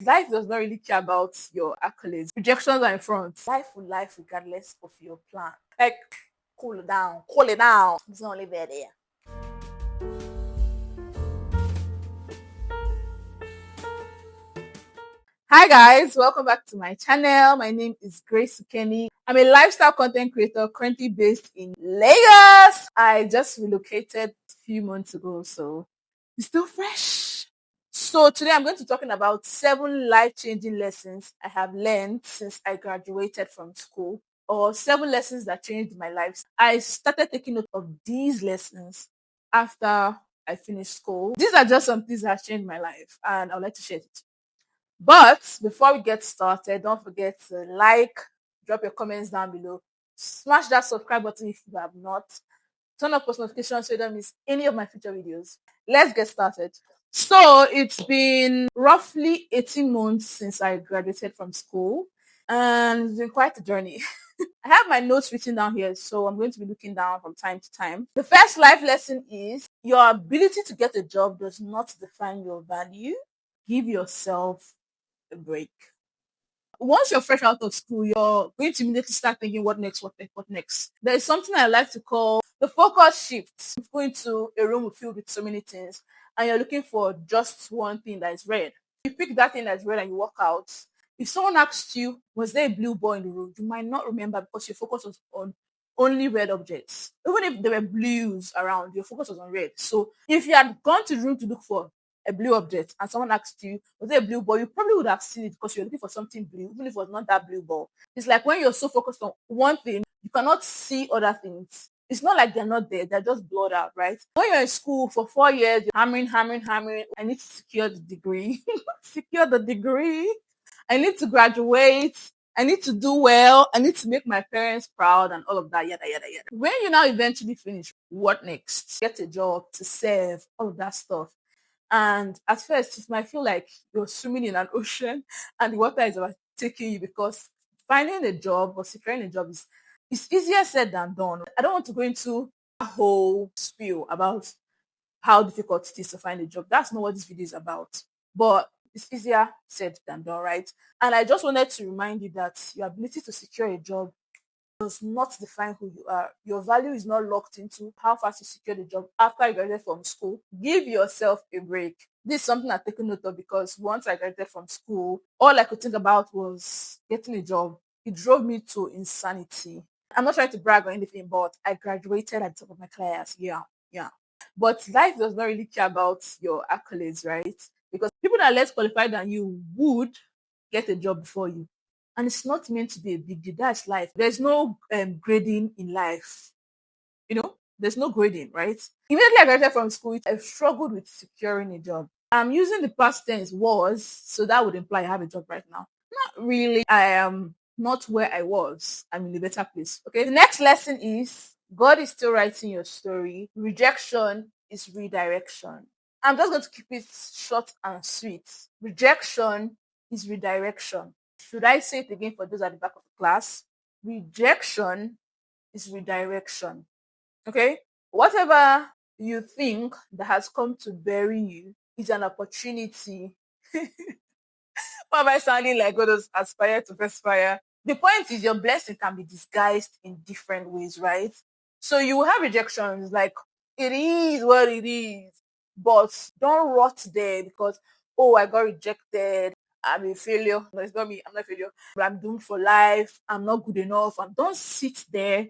life does not really care about your accolades. Rejections are in front. Life will life regardless of your plan. Like, cool it down, cool it down. It's not only there. Hi guys, welcome back to my channel. My name is Grace Kenny. I'm a lifestyle content creator currently based in Lagos. I just relocated a few months ago, so it's still fresh. So today I'm going to be talking about 7 life-changing lessons I have learned since I graduated from school, or 7 lessons that changed my life. I started taking note of these lessons after I finished school. These are just some things that have changed my life, and I would like to share it. But before we get started, don't forget to like, drop your comments down below, smash that subscribe button if you have not, turn on post notifications so you don't miss any of my future videos. Let's get started. So it's been roughly 18 months since I graduated from school, and it's been quite a journey. I have my notes written down here, so I'm going to be looking down from time to time. The first life lesson is your ability to get a job does not define your value. Give yourself a break. Once you're fresh out of school, you're going to immediately start thinking, what next, what next, what next? There is something I like to call the focus shift. You go into a room filled with so many things, and you're looking for just one thing that is red. You pick that thing that's red and you walk out. If someone asks you, was there a blue ball in the room? You might not remember because your focus was on only red objects. Even if there were blues around, your focus was on red. So if you had gone to the room to look for a blue object and someone asked you, was there a blue ball? You probably would have seen it because you're looking for something blue, even if it was not that blue ball. It's like when you're so focused on one thing, you cannot see other things. It's not like they're not there, they're just blurred out, right? When you're in school for 4 years, you're hammering. I need to secure the degree. Secure the degree. I need to graduate. I need to do well. I need to make my parents proud and all of that, yada, yada, yada. When you now eventually finish, what next? Get a job to serve, all of that stuff. And at first, it might feel like you're swimming in an ocean and the water is overtaking you, because finding a job or securing a job is easier said than done. I don't want to go into a whole spiel about how difficult it is to find a job. That's not what this video is about. But it's easier said than done, right? And I just wanted to remind you that your ability to secure a job does not define who you are. Your value is not locked into how fast you secure the job after you graduate from school. Give yourself a break. This is something I've taken note of, because once I graduated from school, all I could think about was getting a job. It drove me to insanity. I'm not trying to brag or anything, but I graduated at the top of my class. Yeah. But life does not really care about your accolades, right? Because people that are less qualified than you would get a job before you. And it's not meant to be a big deal. That's life. There's no grading in life. There's no grading, right? Immediately I graduated from school, I struggled with securing a job. I'm using the past tense was, so that would imply I have a job right now. Not really. I am not where I was. I'm in a better place. Okay. The next lesson is God is still writing your story. Rejection is redirection. I'm just going to keep it short and sweet. Rejection is redirection. Should I say it again for those at the back of the class? Rejection is redirection. Okay? Whatever you think that has come to bury you is an opportunity. Why am I sounding like God does aspire to perspire? The point is, your blessing can be disguised in different ways, right? So you will have rejections, like it is what it is, but don't rot there because, oh, I got rejected, I'm a failure. No, it's not me, I'm not a failure. I'm doomed for life, I'm not good enough. And don't sit there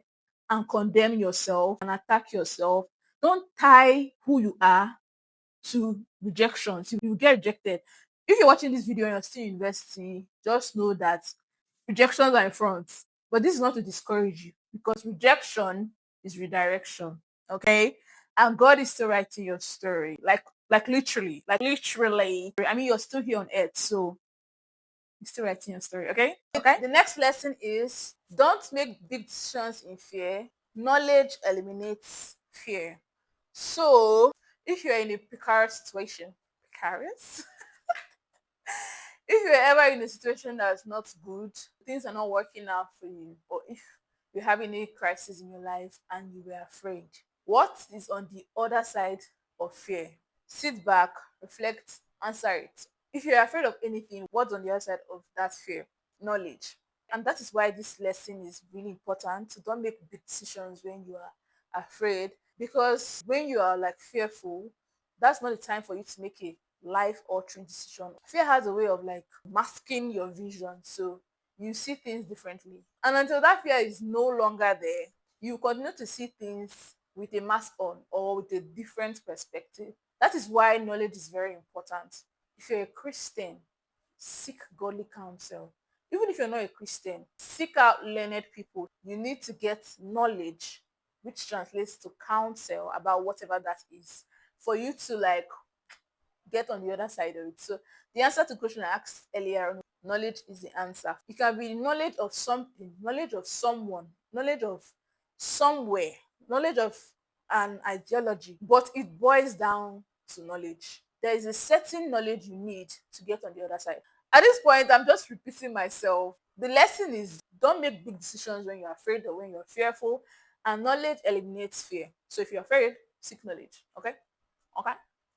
and condemn yourself and attack yourself. Don't tie who you are to rejections. You will get rejected. If you're watching this video and you're still in university, just know that rejections are in front. But this is not to discourage you, because rejection is redirection. Okay? And God is still writing your story. Like literally. I mean, you're still here on earth, so He's still writing your story. Okay? Okay. The next lesson is, don't make big decisions in fear. Knowledge eliminates fear. So if you're in a precarious situation, precarious? If you're ever in a situation that's not good, things are not working out for you, or if you're having a crisis in your life and you were afraid, what is on the other side of fear? Sit back, reflect, answer it. If you're afraid of anything, what's on the other side of that fear? Knowledge. And that is why this lesson is really important. So don't make big decisions when you are afraid, because when you are like fearful, that's not the time for you to make a life altering decision. Fear has a way of like masking your vision, so you see things differently. And until that fear is no longer there, you continue to see things with a mask on or with a different perspective. That is why knowledge is very important. If you're a Christian, seek godly counsel. Even if you're not a Christian, seek out learned people. You need to get knowledge, which translates to counsel about whatever that is, for you to like get on the other side of it. So the answer to the question I asked earlier, knowledge is the answer. It can be knowledge of something, knowledge of someone, knowledge of somewhere, knowledge of an ideology, but it boils down to knowledge. There is a certain knowledge you need to get on the other side. At this point, I'm just repeating myself. The lesson is don't make big decisions when you're afraid or when you're fearful, and knowledge eliminates fear. So if you're afraid, seek knowledge. Okay? Okay?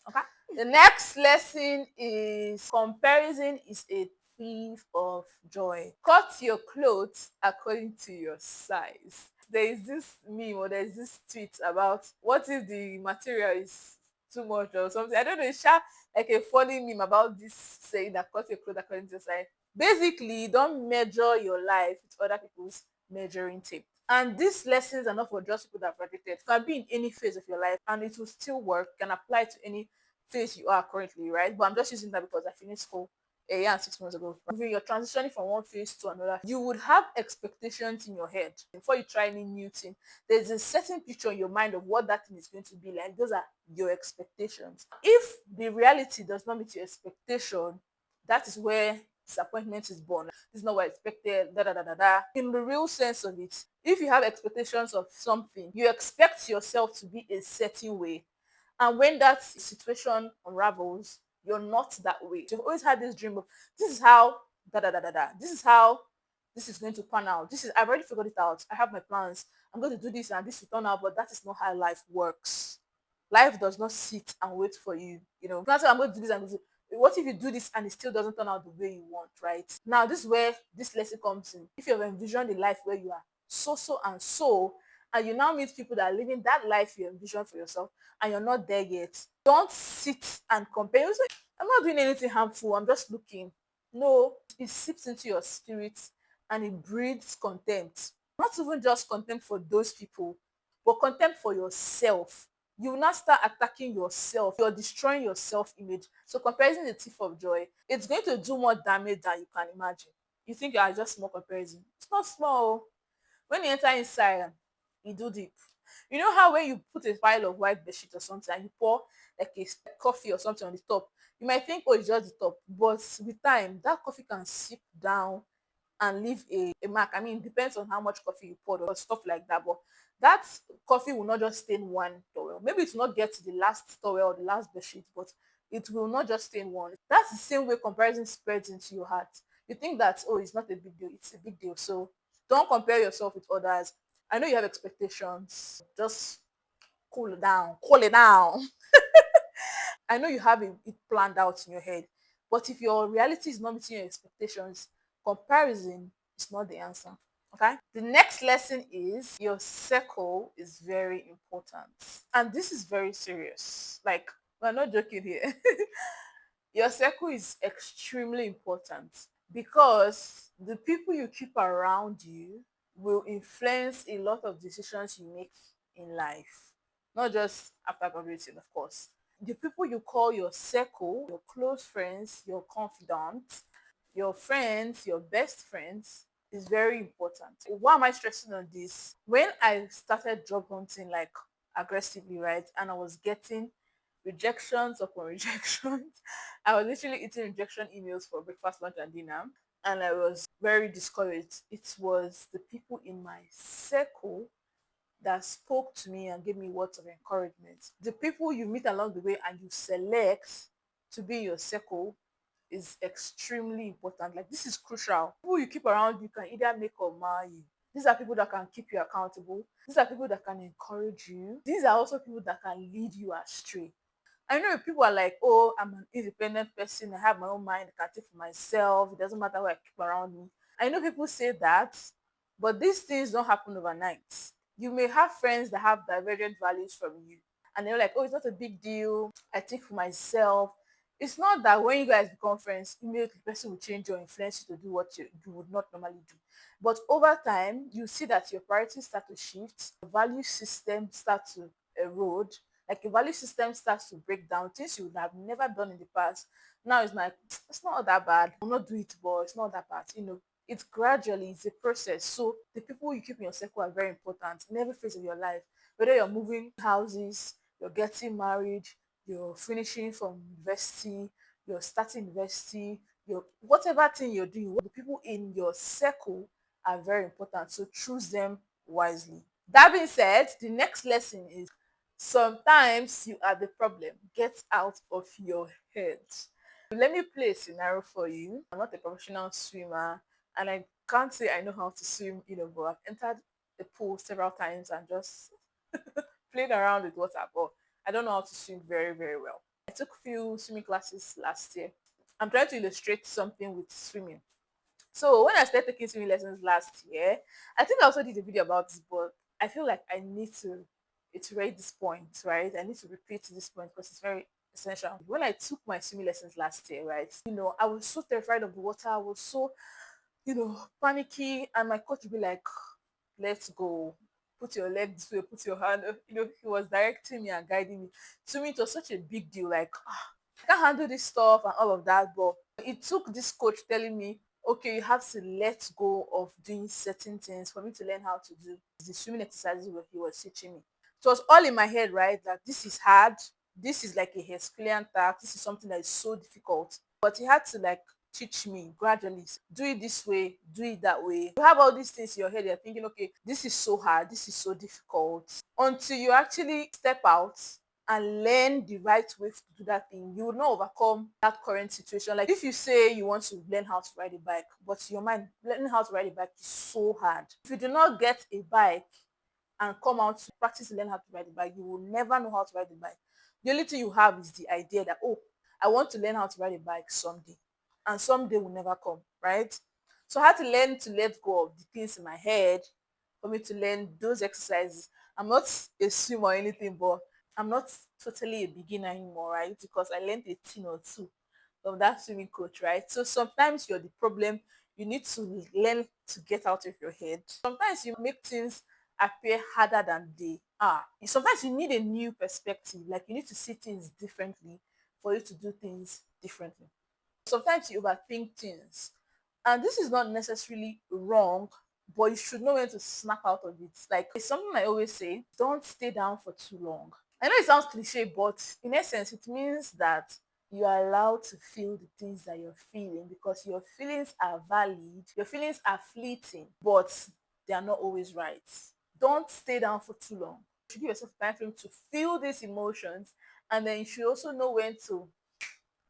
Okay? The next lesson is comparison is a thief of joy. Cut your clothes according to your size. There is this meme or there is this tweet about what if the material is too much or something. I don't know, it's like a funny meme about this saying that cut your clothes according to your size. Basically, don't measure your life with other people's measuring tape. And these lessons are not for just people that have graduated. It can be in any phase of your life and it will still work, can apply to any phase you are currently, right? But I'm just using that because I finished school a year and 6 months ago. When you're transitioning from one phase to another, you would have expectations in your head before you try any new thing. There's a certain picture in your mind of what that thing is going to be like. Those are your expectations. If the reality does not meet your expectation, that is where disappointment is born. This is not what I expected, da da da da da. In the real sense of it, if you have expectations of something, you expect yourself to be a certain way. And when that situation unravels, you're not that way. You've always had this dream of this is how da da da da da. This is how this is going to pan out. This is I've already figured it out. I have my plans. I'm going to do this and this will turn out, but that is not how life works. Life does not sit and wait for you. You know, not say I'm going to do this and this. What if you do this and it still doesn't turn out the way you want, right? Now, this is where this lesson comes in. If you have envisioned a life where you are so, so, and so, and you now meet people that are living that life you envisioned for yourself, and you're not there yet, don't sit and compare. You say, I'm not doing anything harmful. I'm just looking. No, it seeps into your spirit and it breeds contempt. Not even just contempt for those people, but contempt for yourself. You will not start attacking yourself. You're destroying your self-image. So comparison is a thief of joy. It's going to do more damage than you can imagine. You think you are just small comparison. It's not small. When you enter inside, you do deep. You know how when you put a pile of white bedsheet or something and you pour like a coffee or something on the top, you might think, oh, it's just the top. But with time, that coffee can seep down and leave a mark. I mean, it depends on how much coffee you poured or stuff like that. But that coffee will not just stain one towel. Maybe it will not get to the last towel or the last bedsheet, but it will not just stain one. That's the same way comparison spreads into your heart. You think that, oh, it's not a big deal. It's a big deal. So don't compare yourself with others. I know you have expectations. Just cool it down. Cool it down. I know you have it planned out in your head. But if your reality is not meeting your expectations, comparison is not the answer. Okay. The next lesson is your circle is very important. And this is very serious. Like, we're not joking here. Your circle is extremely important because the people you keep around you will influence a lot of decisions you make in life, not just after graduating, of course. The people you call your circle, your close friends, your confidants, your friends, your best friends is very important. Why am I stressing on this? When I started job hunting like aggressively, right, and I was getting rejections upon rejections, I was literally eating rejection emails for breakfast, lunch, and dinner, and I was very discouraged. It was the people in my circle that spoke to me and gave me words of encouragement. The people you meet along the way and you select to be your circle is extremely important. Like, this is crucial. People you keep around you can either make or mar you. These are people that can keep you accountable. These are people that can encourage you. These are also people that can lead you astray. I know people are like, oh, I'm an independent person. I have my own mind. I can think for myself. It doesn't matter what I keep around me. I know people say that, but these things don't happen overnight. You may have friends that have divergent values from you, and they're like, oh, it's not a big deal. I think for myself. It's not that when you guys become friends, immediately the person will change or influence you to do what you would not normally do. But over time, you see that your priorities start to shift, the value system starts to erode, like your value system starts to break down, things you would have never done in the past. Now it's like, it's not that bad. I'll not do it, but it's not that bad. It's gradually, it's a process. So the people you keep in your circle are very important in every phase of your life. Whether you're moving houses, you're getting married, you're finishing from university, you're starting university, you're whatever thing you're doing, the people in your circle are very important. So choose them wisely. That being said, the next lesson is sometimes you are the problem. Get out of your head. Let me play a scenario for you. I'm not a professional swimmer and I can't say I know how to swim, but I've entered the pool several times and just played around with water, but I don't know how to swim very, very well. I took few swimming classes last year. I'm trying to illustrate something with swimming. So when I started taking swimming lessons last year, I think I also did a video about this, but I feel like I need to iterate this point, right? I need to repeat this point because it's very essential. When I took my swimming lessons last year, right, I was so terrified of the water. I was so, panicky, and my coach would be like, let's go. Put your leg this way, put your hand. He was directing me and guiding me. To me, it was such a big deal. Like, I can't handle this stuff and all of that. But it took this coach telling me, okay, you have to let go of doing certain things for me to learn how to do the swimming exercises where he was teaching me. So it was all in my head, right? That this is hard. This is like a Herculean task. This is something that is so difficult. But he had to like teach me gradually. Do it this way, do it that way. You have all these things in your head, you're thinking, okay, this is so hard, this is so difficult. Until you actually step out and learn the right way to do that thing, you will not overcome that current situation. Like if you say you want to learn how to ride a bike, but your mind, learning how to ride a bike is so hard. If you do not get a bike and come out to practice and learn how to ride the bike, you will never know how to ride the bike. The only thing you have is the idea that, oh, I want to learn how to ride a bike someday. And someday will never come, right? So I had to learn to let go of the things in my head for me to learn those exercises. I'm not a swimmer or anything, but I'm not totally a beginner anymore, right? Because I learned a thing or two from that swimming coach, right? So sometimes you're the problem. You need to learn to get out of your head. Sometimes you make things appear harder than they are. Sometimes you need a new perspective, like you need to see things differently for you to do things differently. Sometimes you overthink things, and this is not necessarily wrong, but you should know when to snap out of it. Like it's something I always say, don't stay down for too long. I know it sounds cliche, but in essence it means that you are allowed to feel the things that you're feeling, because your feelings are valid, your feelings are fleeting, but they are not always right. Don't stay down for too long. You should give yourself time frame to feel these emotions, and then you should also know when to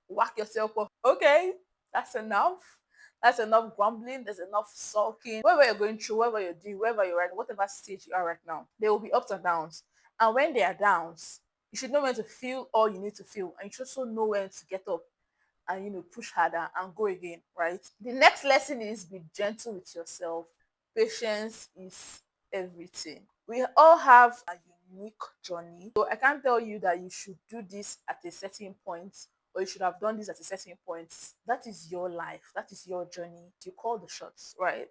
whack yourself up. Okay, that's enough. That's enough grumbling. There's enough sulking. Whatever you're going through, whatever you're doing, wherever you're at, whatever stage you are right now, there will be ups and downs. And when there are downs, you should know when to feel all you need to feel. And you should also know when to get up and push harder and go again, right? The next lesson is be gentle with yourself. Patience is everything. We all have a unique journey, so I can't tell you that you should do this at a certain point or you should have done this at a certain point. That is your life, that is your journey. You call the shots, right?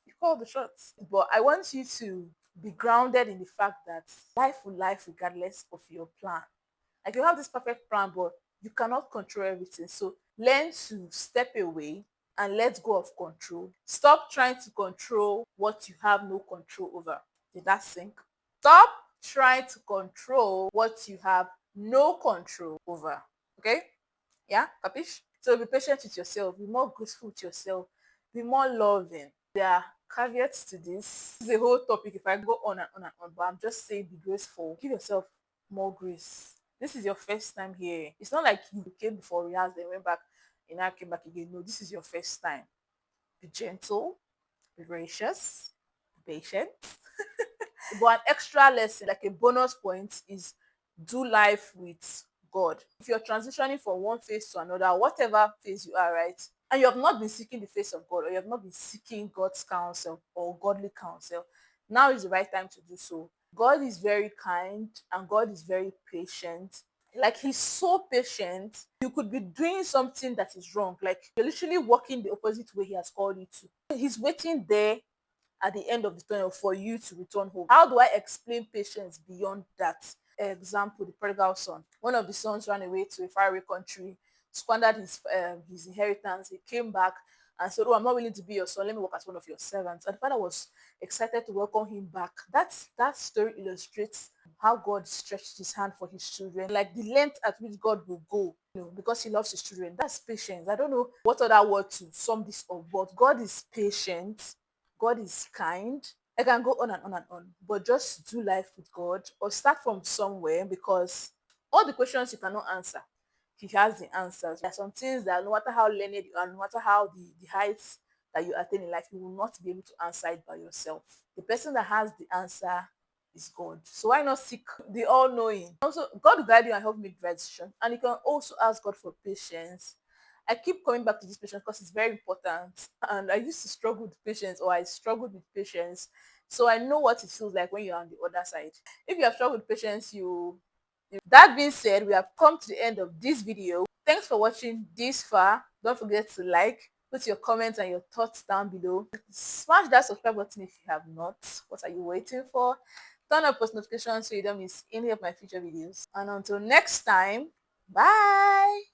You call the shots. But I want you to be grounded in the fact that life will life regardless of your plan. Like you have this perfect plan, but you cannot control everything. So learn to step away and let go of control. Stop trying to control what you have no control over. Did that sink? Stop trying to control what you have no control over. Okay? Yeah? Capish? So be patient with yourself. Be more graceful with yourself. Be more loving. There are caveats to this. This is a whole topic if I go on and on and on, but I'm just saying be graceful. Give yourself more grace. This is your first time here. It's not like you came before rehearsed, then went back and now came back again. No, this is your first time. Be gentle, be gracious, be patient. But an extra lesson, like a bonus point, is do life with God. If you're transitioning from one phase to another, whatever phase you are, right, and you have not been seeking the face of God, or you have not been seeking God's counsel or godly counsel, now is the right time to do so. God is very kind and God is very patient. Like, he's so patient. You could be doing something that is wrong, like you're literally walking the opposite way he has called you to. He's waiting there at the end of the tunnel for you to return home. How do I explain patience beyond that? Example, the prodigal son. One of the sons ran away to a faraway country, squandered his inheritance. He came back and said, "Oh, I'm not willing to be your son. Let me work as one of your servants." And the father was excited to welcome him back. That story illustrates how God stretched his hand for his children, like the length at which God will go, because he loves his children. That's patience. I don't know what other word to sum this up, but God is patient. God is kind. I can go on and on and on, but just do life with God or start from somewhere, because all the questions you cannot answer, He has the answers. There are some things that no matter how learned you are, no matter how the heights that you attain in life, you will not be able to answer it by yourself. The person that has the answer is God. So why not seek the all knowing? Also, God will guide you and help make the right decision. And you can also ask God for patience. I keep coming back to this patience because it's very important. And I used to struggle with patience, or I struggled with patience. So I know what it feels like when you're on the other side. If you have struggled with patience, that being said, we have come to the end of this video. Thanks for watching this far. Don't forget to like, put your comments and your thoughts down below. Smash that subscribe button if you have not. What are you waiting for? Turn on post notifications so you don't miss any of my future videos. And until next time, bye.